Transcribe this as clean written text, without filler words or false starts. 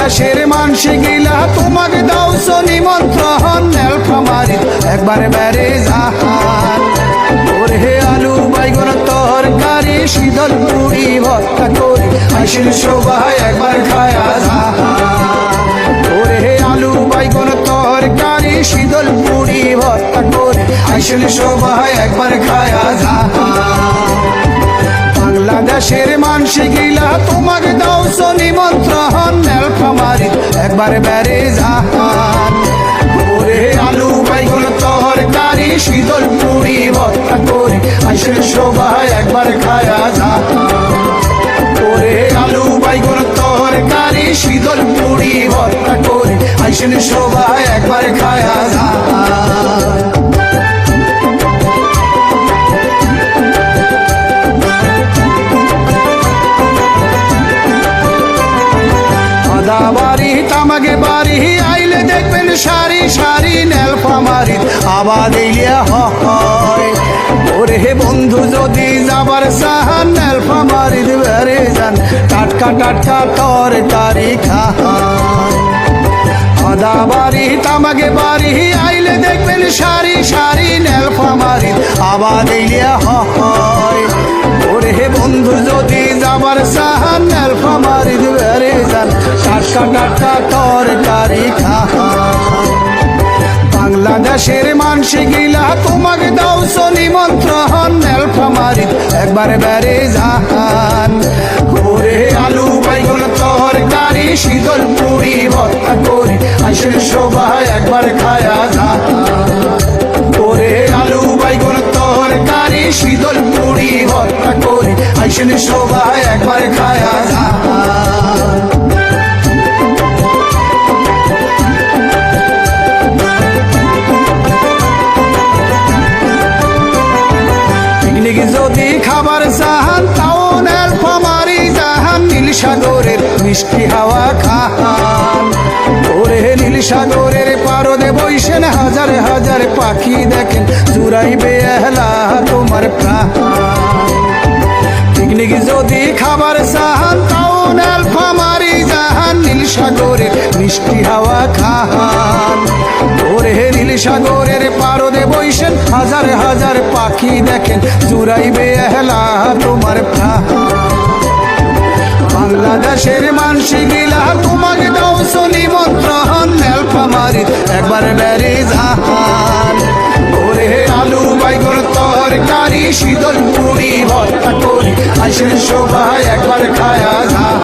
বাংলাদেশের মানসি গিলা তোমাকে দাওছ নিমন্ত্রণ নীলফামারীত একবার বেড়ে যান ওরে আলু বাইগন তরকারি শীতল পুরি ভর্তা করি আইসিল সবাই একবার খায়া যান ওরে আলু বাইগন তরকারি শীতল পুরি ভর্তা করি আইসিল সবাই একবার খায়া যান বাংলাদেশের মানসি গিলা তোমাকে দাওছ নিমন্ত্রণ নীলফামারীত একবার বেড়ে যান ওরে আলু বাইগন তরকারি শীতল পুরি ভর্তা করি আইসিল সবাই একবার খায়া যান ওরে আলু বাইগন তরকারি শীতল পুরি ভর্তা করি আইসিল সবাই একবার খায়া যান বাড়ি তামাকে বাড়ি আইলে দেখবেন সারি সারি নীলফামারীত আবাদ ইলিয়া হয় ওরে বন্ধু যদি যাবার চাহান নীলফামারীত বেড়ে যান টাটকা টাটকা তরকারি খান আদা বাড়ি তামাকে বাড়ি আইলে দেখবেন সারি সারি নীলফামারীত আবাদ ইলিয়া হয় ওরে বন্ধু যদি যাবার চাহান নীলফামারীত বেড়ে যান টাটকা টাটকা তরকারি খান বাংলাদেশের মানসি গিলা তোমাকে দাওছ নিমন্ত্রণ নীলফামারীত একবার বেড়ে যান ওরে আলু বাইগন তরকারি শীতল পুরি ভর্তা করি আইসিল সবাই একবার খায়া যান ওরে আলু বাইগন তরকারি শীতল পুরি ভর্তা করি আইসিল সবাই একবার খায়া যান যদি খাবার চাহান তাও নীলফামারী জাহান নীল সাগরের মিষ্টি হাওয়া খান ওরে নীল সাগরের পারদে বইসেন হাজার হাজার পাখি দেখেন জুড়াইবে এহলা তোমার প্রাণ পিকনিক যদি খাবার চাহান তাও নীলফামারী জাহান নীল সাগরের মিষ্টি হাওয়া খান ওরে নীল সাগরের পারদে বইসেন হাজার হাজার পাখি দেখেন জুড়াইবে এহলা তোমার প্রাণ বাংলাদেশের মানসি গিলা তোমাকে দাওছ নিমন্ত্রণ নীলফামারীত একবার বেড়ে যান ওরে আলু বাইগন তরকারি শীতল পুরি ভর্তা করি আইসিল সবাই একবার খায়া যান।